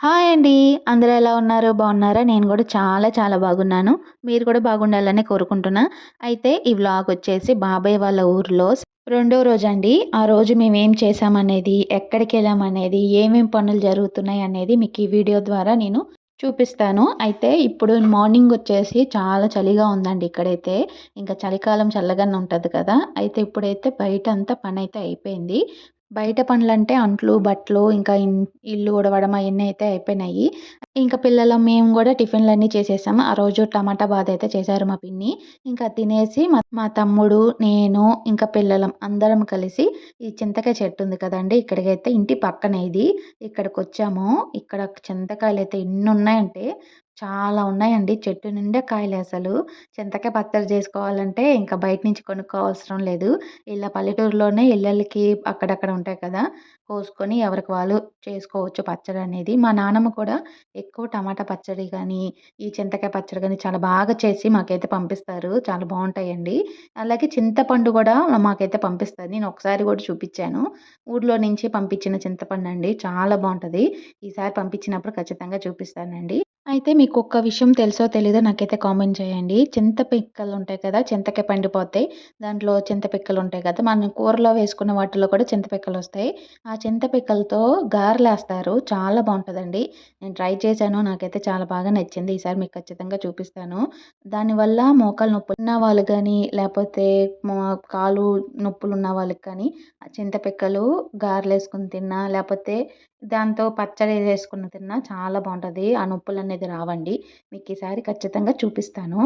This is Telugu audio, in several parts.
హాయ్ అండి. అందరూ ఎలా ఉన్నారు? బాగున్నారా? నేను గూడా చాలా చాలా బాగున్నాను. మీరు కూడా బాగుండాలని కోరుకుంటున్నా. అయితే ఈ వ్లాగొచ్చేసి బాబాయ్ వాళ్ళ ఊర్లో రెండో రోజండి. ఆ రోజు మేమేం చేశామనేది, ఎక్కడికెళ్ళామనేది, ఏమేం పనులు జరుగుతున్నాయనేది మీకు ఈ వీడియో ద్వారా నేను చూపిస్తాను. అయితే ఇప్పుడు మార్నింగొచ్చేసి చాలా చలిగా ఉందండి ఇక్కడైతే. ఇంకా చలికాలం చల్లగానే ఉంటది కదా! అయితే ఇప్పుడైతే బయటంతా పనైతే అయిపోయింది. బయట పనులంటే అంట్లు, బట్టలు ఇంకా ఇల్లు ఊడవడం అయన్నీ అయితే అయిపోయినాయి. ఇంక మేము గూడా టిఫిన్‌లన్నీ చేసేసాము. ఆ రోజు టమాటా బాత్ అయితే చేశారు మా పిన్ని. ఇంకా తినేసి మా తమ్ముడు, నేను, ఇంకా పిల్లలం అందరం కలిసి ఈ చింతకాయ చెట్టు ఉంది కదండీ! ఇక్కడికైతే ఇంటి పక్కనే ఇది. ఇక్కడికొచ్చాము. ఇక్కడ చింతకాయలైతే ఎన్నున్నాయంటే చాలా ఉన్నాయండి. చెట్టు నిండా కాయలే అసలు. చింతకాయ పచ్చడి జేసుకోవాలంటే ఇంకా బయట నుంచి కొనుక్కోవసరం లేదు. ఇలా పల్లెటూరులోనే ఇళ్ళలకి అక్కడక్కడ ఉంటాయి కదా! కోసుకొని ఎవరికి వాళ్ళు చేసుకోవచ్చు పచ్చడనేది. మా నానమ్మ కూడా ఎక్కువ టమాటా పచ్చడి గానీ, ఈ చింతకాయ పచ్చడి గానీ చాలా బాగా చేసి మాకైతే పంపిస్తారు. చాలా బావుంటాయండి. అలాగే చింతపండు గూడా మాకైతే పంపిస్తది. నేను ఒకసారి గూడా చూపిచ్చాను. ఊర్లో నుంచి పంపించిన చింతపండండి. చాలా బావుంటది. ఈసారి పంపించినప్పుడు ఖచ్చితంగా చూపిస్తానండి. అయితే మీకొక్క విషయం తెలుసో తెలీదో నాకైతే కామెంట్ చేయండి. చింత పిక్కలుంటాయి కదా! చింతకాయ పండిపోతాయి. దాంట్లో చింత పిక్కలుంటాయి కదా! మనం కూరలో వేసుకున్న వాటిలో కూడా చింత పిక్కలొస్తాయి. ఆ చింత పిక్కలతో గారెలేస్తారు. చాలా బావుంటదండి. నేను ట్రై చేశాను. నాకైతే చాలా బాగా నచ్చింది. ఈసారి మీకు ఖచ్చితంగా చూపిస్తాను. దానివల్ల మోకాలు నొప్పులున్న వాళ్ళు గానీ, లేపోతే కాలు నొప్పులున్న వాళ్ళకి కానీ, ఆ చింత పిక్కలు గారెలేసుకొని తిన్నా, లేపోతే దాంతో పచ్చడి చేసుకొని తిన్నా చాలా బావుంటది. ఆ నొప్పులనేది రావండి. మీకీసారి ఖచ్చితంగా చూపిస్తాను.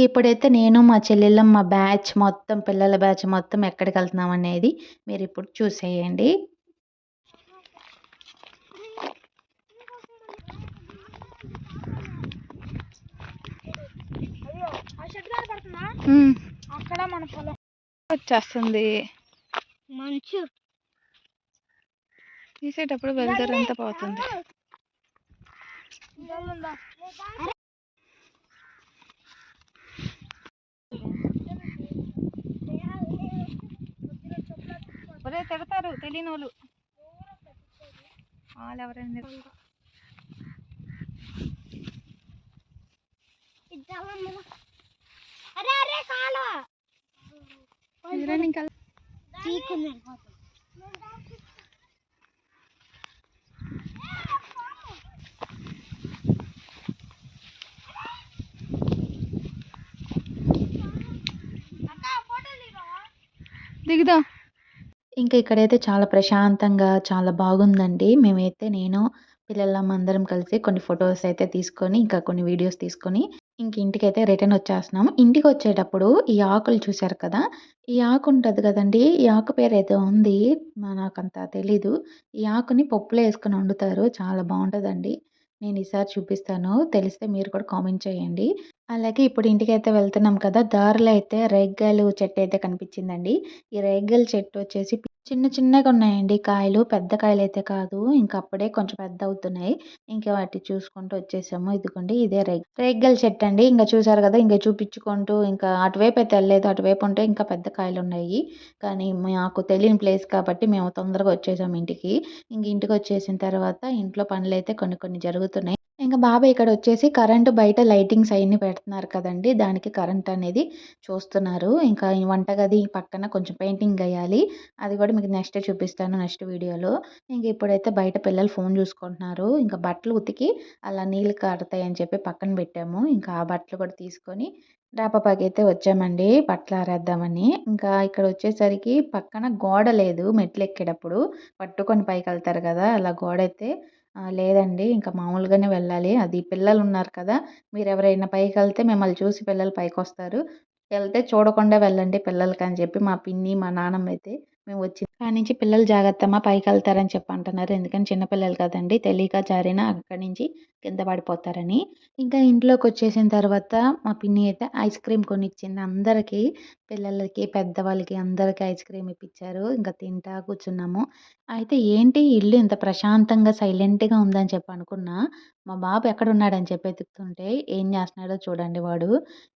ఇప్పుడైతే నేను, మా చెల్లెళ్ళం, మా బ్యాచ్ మొత్తం పిల్లల బ్యాచ్ మొత్తం ఎక్కడికెళ్తున్నామనేది మీరిప్పుడు చూసేయండి. అక్కడ మన పొలం వచ్చేస్తుంది. మంచు తీసేటప్పుడు వెలుతురంతా పోతుంది. ఒరేయ్ తిడతారు తెలియనోళ్ళు. వాళ్ళెవరైనా అరే అరే కాలువ దిగుదాం. ఇక్కడైతే చాలా ప్రశాంతంగా చాలా బాగుందండి. నేను, పిల్లలం అందరం కలిసి కొన్ని ఫోటోస్ అయితే తీసుకొని, ఇంకా కొన్ని వీడియోస్ తీసుకొని ఇంటికైతే రిటర్న్ వచ్చేస్తున్నాం. ఇంటికొచ్చేటప్పుడు ఈ ఆకులు చూసారు కదా! ఈ ఆకు ఉంటది కదండీ! ఈ ఆకు పేరేదో ఉంది. నాకంత తెలీదు. ఈ ఆకుని పప్పులో యేసుకొని వండుతారు. చాలా బావుంటదండి. నేను ఈసారి చూపిస్తాను. తెలిస్తే మీరు కూడా కామెంట్ చేయండి. అలాగే ఇప్పుడు ఇంటికైతే వెళ్తున్నాం కదా! దారిలో అయితే రేగ్గాయలు చెట్టయితే కనిపించిందండి. ఈ రేగ్గాయల చెట్టు వచ్చేసి చిన్న చిన్నగా ఉన్నాయండి కాయలు. పెద్ద కాయలైతే కాదు. అప్పుడే కొంచెం పెద్దవుతున్నాయి. వాటిని చూసుకుంటూ వచ్చేసాము. ఇదిగోండి ఇదే రేగ్గాయల చెట్టండి. చూసారు కదా! చూపించుకుంటూ అటువైపయితే ఎళ్ళలేదు. అటువైపు ఉంటే ఇంకా పెద్ద కాయలున్నాయి. కానీ మాకు తెలియని ప్లేస్ కాబట్టి మేము తొందరగా వచ్చేసాం ఇంటికి. ఇంటికొచ్చేసిన తర్వాత ఇంట్లో పనులైతే కొన్ని కొన్ని జరుగుతున్నాయి. బాబాయ్ ఇక్కడొచ్చేసి కరెంట్ బయట లైటింగ్స్ అయన్నీ పెడుతున్నారు కదండీ! దానికి కరెంట్ అనేది చూస్తున్నారు. ఈ వంటగది పక్కన కొంచెం పెయింటింగ్ ఎయ్యాలి. అది గూడా మీకు నెక్స్ట్ చూపిస్తాను నెక్స్ట్ వీడియోలో. ఇప్పుడైతే బయట పిల్లలు ఫోను జూసుకుంటున్నారు. బట్టలు ఉతికి అలా నీళ్ళు కారుతాయని చెప్పి పక్కన పెట్టాము. ఆ బట్టలు కూడా తీసుకొని డాబా పైకైతే వచ్చామండి బట్టలారేద్దామని. ఇక్కడొచ్చేసరికి పక్కన గోడ లేదు మెట్లెక్కేటప్పుడు. పట్టుకొని పైకెళ్తారు గదా! అలా గోడైతే లేదండి. మామూలుగానే వెళ్ళాలి. అది పిల్లలున్నారు కదా! మీరెవరైనా పైకెళ్తే మిమ్మల్ని చూసి పిల్లలు పైకొస్తారు. ఎళ్తే చూడకుండా వెళ్ళండి పిల్లలకని చెప్పి మా పిన్ని, మా నానమ్మయితే మేము వచ్చిన కాడ్నుంచి పిల్లలు జాగ్రత్తమ్మా పైకెళ్తారని చెప్పి అంటున్నారు. ఎందుకని చిన్న పిల్లలు కదండీ! తెలియక జారినా అక్కడి నుంచి కింద పడిపోతారని. ఇంట్లోకొచ్చేసిన తర్వాత మా పిన్ని అయితే ఐస్ క్రీమ్ కొనిచ్చింది అందరికీ. పిల్లలకి, పెద్దవాళ్ళకి అందరికి ఐస్ క్రీమ్ ఇప్పిచ్చారు. తింటా కూర్చున్నాము. అయితే ఏంటి ఇల్లు ఇంత ప్రశాంతంగా, సైలెంట్‌గా ఉందని చెప్పి అనుకున్నా. మా బాబు ఎక్కడున్నాడని చెప్పి వెతుకుతుంటే ఏం చేస్తున్నాడో చూడండి వాడు.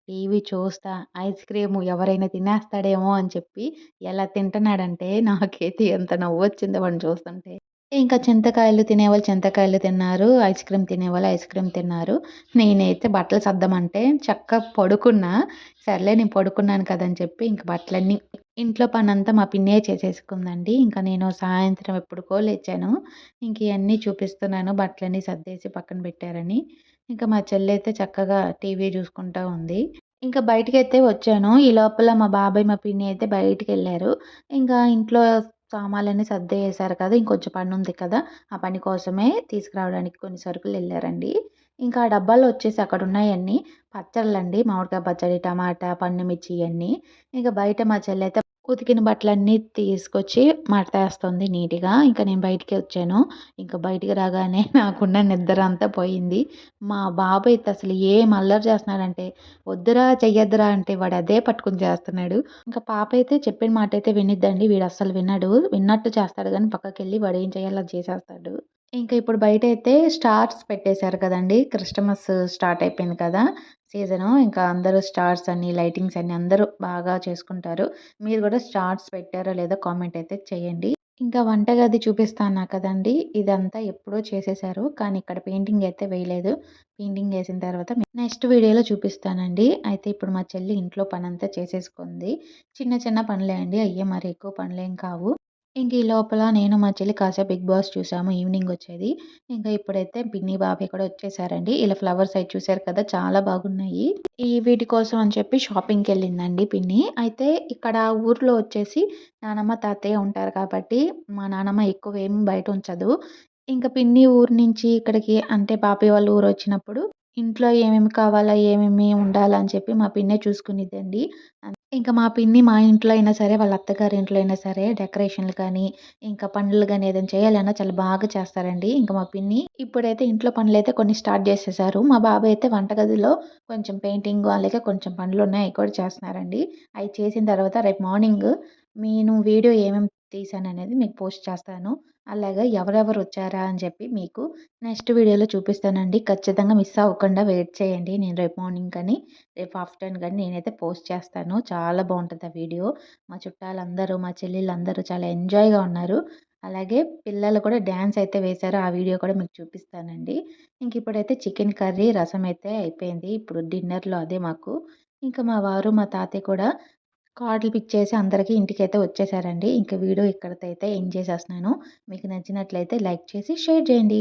టీవీ చూస్తా ఐస్ క్రీము ఎవరైనా తినేస్తాడేమో అని చెప్పి ఎలా తింటున్నాడంటే నాకైతే ఎంత నవ్వొచ్చిందో వాడిని చూస్తుంటే. ఇంకా చింతకాయలు తినేవాళ్ళు చింతకాయలు తిన్నారు. ఐస్ క్రీమ్ తినేవాళ్ళు ఐస్ క్రీమ్ తిన్నారు. నేనైతే బట్టలు సర్దమంటే చక్కగా పడుకున్నా. సర్లే నేను పడుకున్నాను కదా అని చెప్పి ఇంక బట్టలన్నీ ఇంట్లో పనంతా మా పిన్నే చేసేసుకుందండి. ఇంకా నేను సాయంత్రం ఎప్పుడుకో లేచాను. ఇంక ఇయన్నీ చూపిస్తున్నాను బట్టలన్నీ సర్దేసి పక్కన పెట్టారని. ఇంకా మా చెల్లయితే చక్కగా టీవీ చూసుకుంటా ఉంది. ఇంకా బయటికైతే వచ్చాను. ఈ లోపల మా బాబాయ్, మా పిన్ని అయితే బయటికెళ్లారు. ఇంకా ఇంట్లో సామాన్లన్నీ సర్దేశారు కదా! ఇంకొంచెం పనుంది కదా! ఆ పని కోసమే తీసుకురావడానికి కొన్ని సరుకులెళ్లారండి. ఇంకా ఆ డబ్బాలో వచ్చేసి అక్కడున్నాయన్నీ పచ్చళ్ళండి. మామిడికాయ పచ్చడి, టమాటా, పండు మిర్చి ఇయన్నీ. ఇక బయట మా చెల్లయితే ఉతికిన బట్టలన్నీ తీసుకొచ్చి మడతేస్తుంది నీట్‌గా. ఇంక నేను బయటికే వచ్చాను. ఇంక బయటికి రాగానే నాకున్న నిద్రంతా పోయింది. మా బాబు అయితే అసలు ఏం అల్లరి చేస్తున్నాడంటే, "వద్దురా చెయ్యొద్దురా" అంటే వాడు అదే పట్టుకొని చేస్తున్నాడు. ఇంక పాపైతే చెప్పిన మాటైతే వినిద్దండి. వీడస్సలు వినడు. విన్నట్టు చేస్తాడు గానీ పక్కకెళ్ళి వాడేం చేయాలో అది చేసేస్తాడు. ఇంక ఇప్పుడు బయటైతే స్టార్స్ పెట్టేశారు కదండీ! క్రిస్టమస్ స్టార్ట్ అయిపోయింది కదా! సీజను. ఇంకా అందరూ స్టార్స్ అని, లైటింగ్స్ అని అందరూ బాగా చేసుకుంటారు. మీరు గూడా స్టార్స్ పెట్టారో లేదో కామెంట్ అయితే చేయండి. ఇంకా వంటగది చూపిస్తా అన్నా కదండీ! ఇదంతా ఎప్పుడో చేసేశారు. కానీ ఇక్కడ పెయింటింగ్ అయితే వేయలేదు. పెయింటింగ్ ఏసిన తర్వాత నెక్స్ట్ వీడియోలో చూపిస్తానండి. అయితే ఇప్పుడు మా చెల్లి ఇంట్లో పనంతా చేసేసుకుంది. చిన్న చిన్న పనులే అండి. అయ్యే మరి ఎక్కువ పనులేం కావు. ఇంక ఈ లోపల నేను మా చెల్లి కాసేపు 'బిగ్ బాస్' చూసాము. ఈవినింగ్ వచ్చేది. ఇంకా ఇప్పుడైతే పిన్ని, బాబాయ్ కూడా వచ్చేసారండి. ఇలా ఫ్లవర్స్ అయి చూసారు కదా! చాలా బాగున్నాయి. వీటి కోసం అని చెప్పి షాపింగ్‌కెళ్ళిందండి పిన్ని. అయితే ఇక్కడ ఊర్లో వచ్చేసి నానమ్మ, తాతయ్య ఉంటారు కాబట్టి మా నానమ్మ ఎక్కువేమి బయట ఉంచదు. ఇంక పిన్ని ఊరు నుంచి ఇక్కడికి అంటే బాబాయ్ వాళ్ళ ఊరొచ్చినప్పుడు ఇంట్లో ఏమేమి కావాలా, ఏమేమి ఉండాలా అని చెప్పి మా పిన్నే చూసుకునిద్దండి. ఇంక మా పిన్ని మా ఇంట్లో అయినా సరే, వాళ్ళ అత్తగారి ఇంట్లో అయినా సరే డెకరేషన్‌లు కానీ, ఇంకా పనులు గాని ఏదైనా చేయాలన్నా చాలా బాగా చేస్తారండి. ఇంక మా పిన్ని ఇప్పుడైతే ఇంట్లో పనులైతే కొన్ని స్టార్ట్ చేసేసారు. మా బాబాయ్ అయితే వంటగదిలో కొంచెం పెయింటింగు అలాగే కొంచెం పనులున్నాయి. అయి కూడా చేస్తున్నారండి. అయి చేసిన తర్వాత రేపు మార్నింగ్ నేను వీడియో ఏమేమి తీశాననేది మీకు పోస్ట్ చేస్తాను. అలాగే ఎవరెవరు వచ్చారా అని చెప్పి మీకు నెక్స్ట్ వీడియోలో చూపిస్తానండి. ఖచ్చితంగా మిస్ అవ్వకుండా వెయిట్ చేయండి. నేను రేపు మార్నింగ్ కానీ, రేపు ఆఫ్టర్‌నూన్ గానీ నేనైతే పోస్ట్ చేస్తాను. చాలా బావుంటది ఆ వీడియో. మా చుట్టాలందరూ, మా చెల్లెళ్ళందరూ చాలా ఎంజాయ్‌గా ఉన్నారు. అలాగే పిల్లలు కూడా డాన్స్ అయితే వేశారు. ఆ వీడియో కూడా మీకు చూపిస్తానండి. ఇంకిప్పుడైతే చికెన్ కర్రీ, రసం అయితే అయిపోయింది. ఇప్పుడు డిన్నర్‌లో అదే మాకు. ఇంకా మా వారు, మా తాతయ్య కూడా కార్డులు పిక్ చేసి అందరికీ ఇంటికైతే వచ్చేసారండి. ఇంక వీడియో ఇక్కడితో అయితే ఎండ్ చేసేస్తున్నాను. మీకు నచ్చినట్లయితే లైక్ చేసి షేర్ చేయండి.